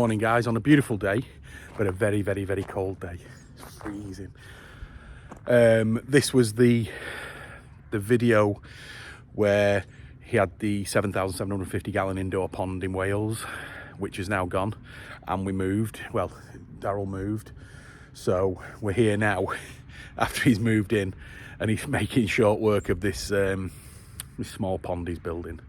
morning, guys, on a beautiful day, but a very, very, very cold day. It's freezing. This was the video where he had the 7,750 gallon indoor pond in Wales, which is now gone, and we moved. Well, Daryl moved, so we're here now after he's moved in, and he's making short work of this this small pond he's building.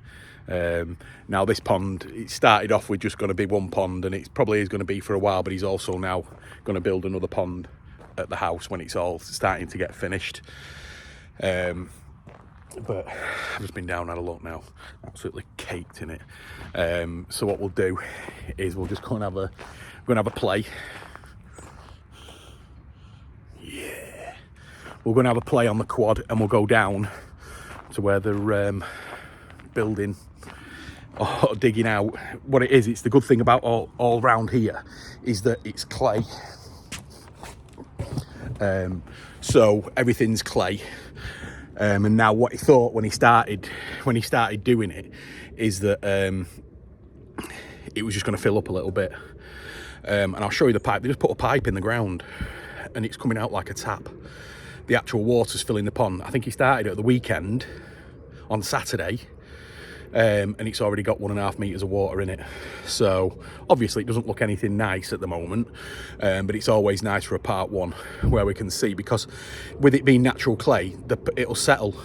Now this pond, it started off with just going to be one pond, and it probably is going to be for a while, but he's also now going to build another pond at the house when it's all starting to get finished. But I've just been down, had a look now, absolutely caked in it. So what we'll do is we'll just go and have a play. Yeah, we're going to have a play on the quad, and we'll go down to where they're building or digging out. What it is, it's the good thing about all round here is that it's clay. So everything's clay. And now what he thought when he started doing it is that it was just going to fill up a little bit. And I'll show you the pipe. They just put a pipe in the ground and it's coming out like a tap. The actual water's filling the pond. I think he started at the weekend on Saturday. And it's already got 1.5 meters of water in it. So obviously it doesn't look anything nice at the moment, but it's always nice for a part one where we can see, because with it being natural clay, it'll settle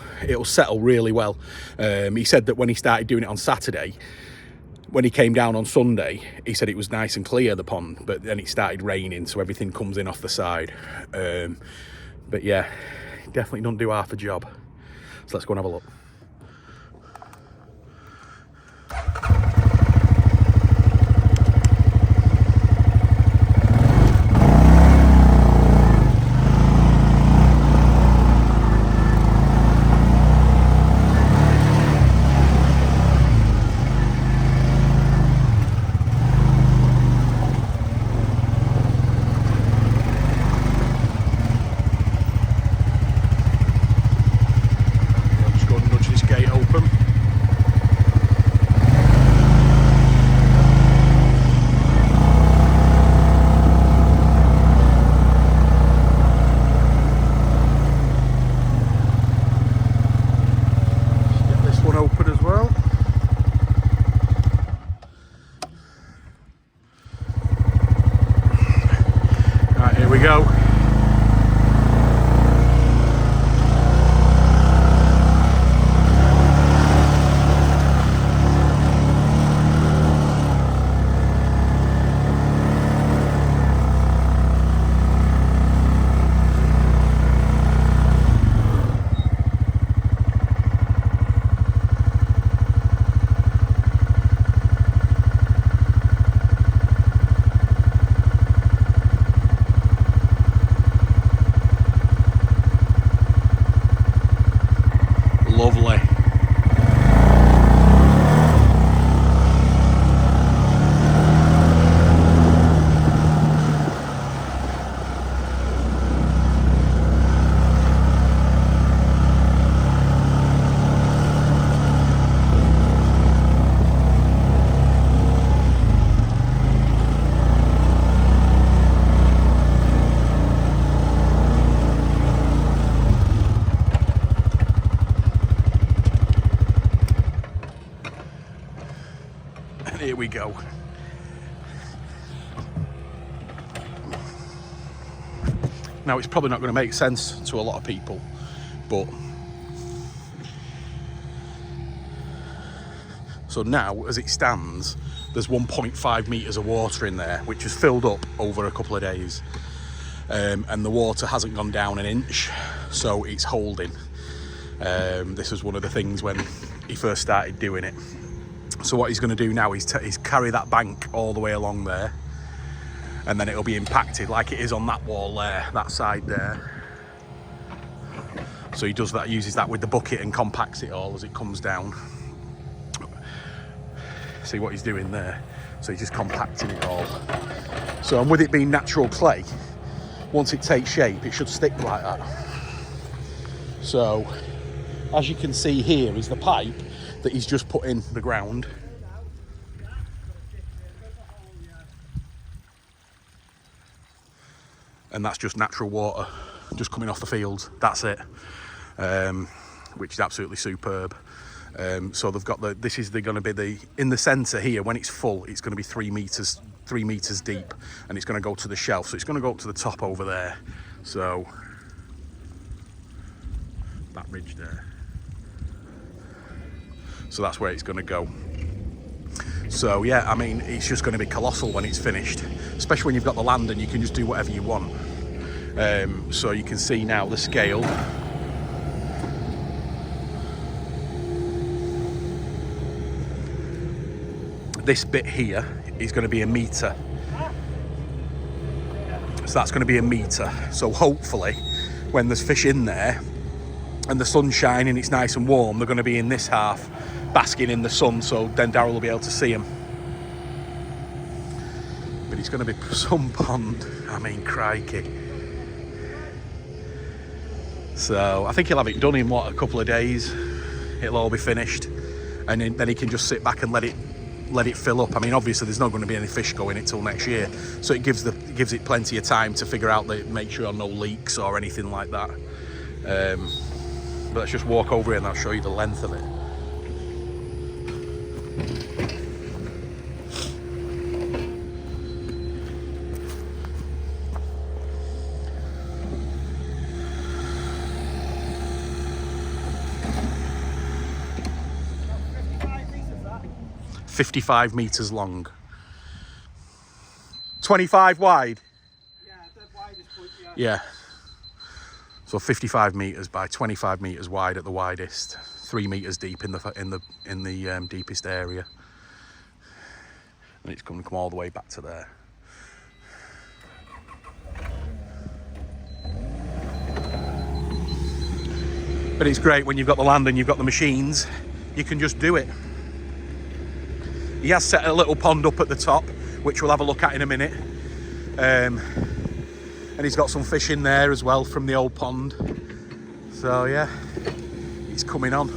really well. He said that when he started doing it on Saturday, when he came down on Sunday, he said it was nice and clear, the pond, but then it started raining, so everything comes in off the side. But yeah, definitely doesn't do half a job. So let's go and have a look. Here we go. Lovely. Here we go. Now it's probably not going to make sense to a lot of people, but so now as it stands, there's 1.5 meters of water in there, which has filled up over a couple of days, and the water hasn't gone down an inch, so it's holding. This was one of the things when he first started doing it. So what he's going to do now is carry that bank all the way along there, and then it'll be impacted like it is on that wall there, that side there. So he does that, uses that with the bucket and compacts it all as it comes down. See what he's doing there? So he's just compacting it all. So, and with it being natural clay, once it takes shape, it should stick like that. So, as you can see here is the pipe that he's just put in the ground. and that's just natural water just coming off the fields. That's it, which is absolutely superb. So they've got this is going to be in the centre here. When it's full, it's going to be 3 meters deep, and it's going to go to the shelf. So it's going to go up to the top over there. So that ridge there. So that's where it's going to go. So yeah, I mean, it's just going to be colossal when it's finished, especially when you've got the land and you can just do whatever you want. So you can see now the scale. This bit here is going to be 1 metre. So that's going to be 1 metre. So hopefully when there's fish in there and the sun's shining, it's nice and warm, they're going to be in this half basking in the sun, so then Darryl will be able to see them. But it's going to be some pond. I mean, crikey. So I think he'll have it done in a couple of days. It'll all be finished, and then he can just sit back and let it fill up. I mean, obviously there's not going to be any fish going in it till next year, so it gives it plenty of time to figure out make sure no leaks or anything like that. But let's just walk over here and I'll show you the length of it. That? 55 metres long. 25 wide? Yeah, the widest point, yeah. Yeah. So 55 metres by 25 metres wide at the widest, 3 metres deep in the deepest area, and it's going to come all the way back to there. But it's great when you've got the land and you've got the machines, you can just do it. He has set a little pond up at the top, which we'll have a look at in a minute. And he's got some fish in there as well from the old pond. So yeah, it's coming on.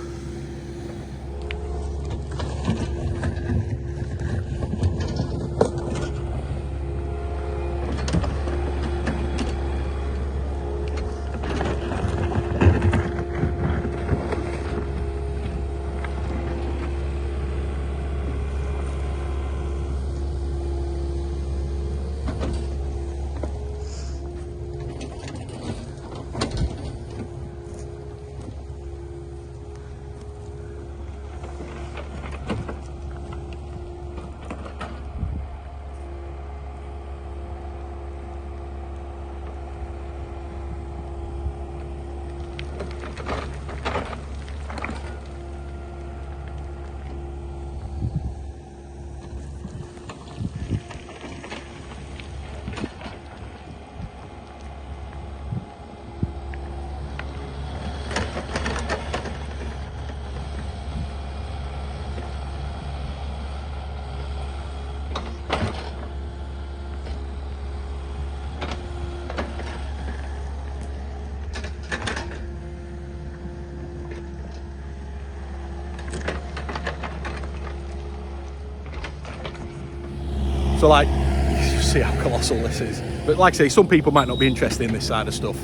So like, you see how colossal this is. But like I say, some people might not be interested in this side of stuff,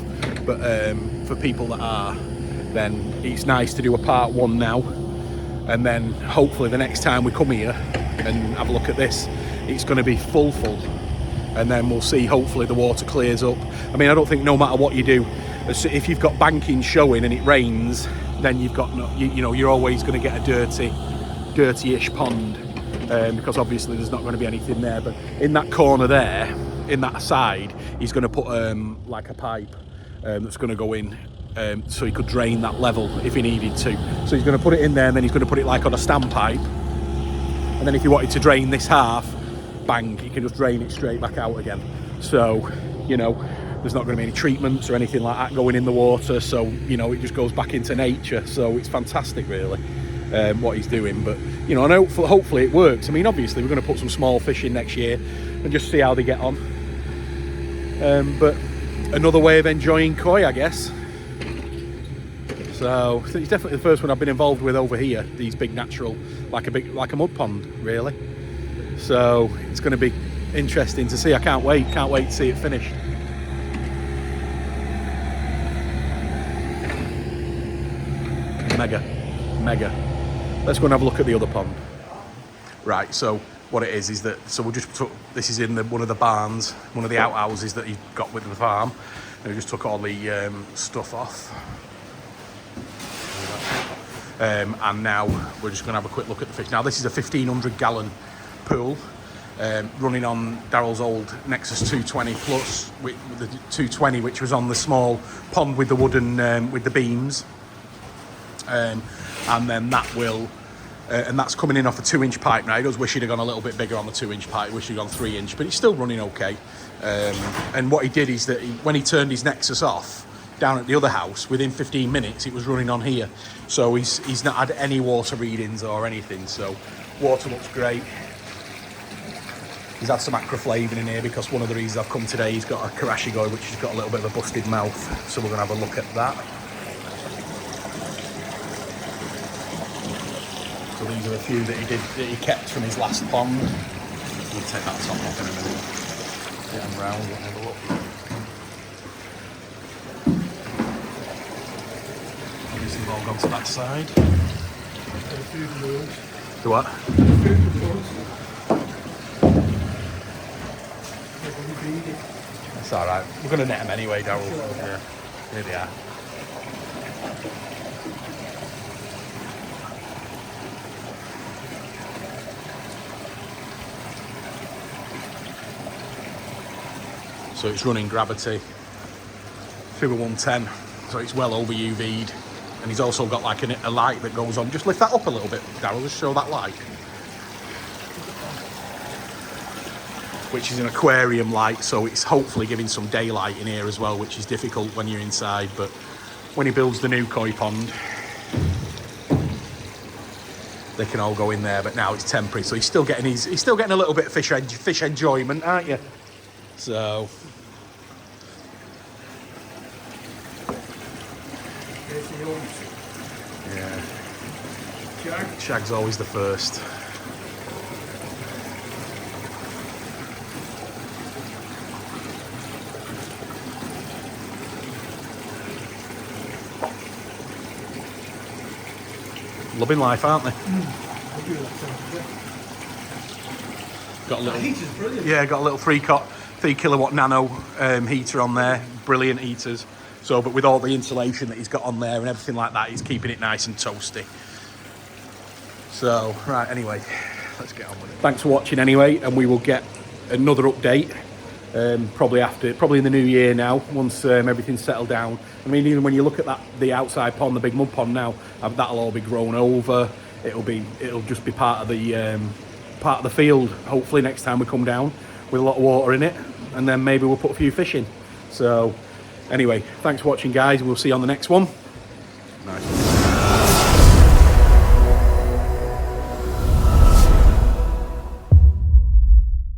but for people that are, then it's nice to do a part one now, and then hopefully the next time we come here and have a look at this, it's going to be full, and then we'll see, hopefully the water clears up. I mean, I don't think no matter what you do, if you've got banking showing and it rains, then you've got you know, you're always going to get a dirty-ish pond. Because obviously there's not going to be anything there, but in that corner there, in that side, he's going to put like a pipe that's going to go in, so he could drain that level if he needed to. So he's going to put it in there, and then he's going to put it like on a standpipe, and then if he wanted to drain this half, bang, he can just drain it straight back out again. So, you know, there's not going to be any treatments or anything like that going in the water, so, you know, it just goes back into nature. So it's fantastic, really, what he's doing. But, you know, and hopefully it works. I mean, obviously we're going to put some small fish in next year and just see how they get on. But another way of enjoying koi, I guess. So it's definitely the first one I've been involved with over here, these big natural, like a mud pond, really. So it's going to be interesting to see. I can't wait to see it finished. mega. Let's go and have a look at the other pond. Right, so what it is that, so we'll just took, this is in one of the barns, one of the outhouses that he got with the farm, and we just took all the stuff off. And now we're just going to have a quick look at the fish. Now this is a 1,500 gallon pool, running on Daryl's old Nexus 220 Plus, with the 220 which was on the small pond with the wooden, with the beams. And then that will, and that's coming in off a 2-inch pipe now. He does wish he'd have gone a little bit bigger on the 2-inch pipe, wish he'd gone 3-inch, but it's still running okay. And what he did is that when he turned his Nexus off, down at the other house, within 15 minutes it was running on here, so he's not had any water readings or anything, so water looks great. He's had some acroflavin in here because one of the reasons I've come today, he's got a Nishikigoi which has got a little bit of a busted mouth, so we're going to have a look at that. So these are a few that he kept from his last pond. We'll take that top off in a minute, get them round and have a look. They've all gone to that side. The what? That's alright. We're going to net them anyway, Daryl. Yeah. Here they are. So it's running gravity through a 110, so it's well over UV'd. And he's also got like a light that goes on. Just lift that up a little bit, Daryl, just show that light. Which is an aquarium light, so it's hopefully giving some daylight in here as well, which is difficult when you're inside. But when he builds the new koi pond, they can all go in there. But now it's temporary, so he's still getting a little bit of fish enjoyment, aren't you? So. Yeah. Shag's always the first. Loving life, aren't they? Got a little, heater's brilliant. Yeah, got a little 3 kilowatt nano heater on there. Brilliant heaters. So, but with all the insulation that he's got on there and everything like that, he's keeping it nice and toasty. So, right, anyway, let's get on with it. Thanks for watching anyway, and we will get another update probably in the new year now, once everything's settled down. I mean, even when you look at the outside pond, the big mud pond now, that'll all be grown over. It'll just be part of the field. Hopefully next time we come down with a lot of water in it, and then maybe we'll put a few fish in. So anyway, thanks for watching, guys. We'll see you on the next one. Nice.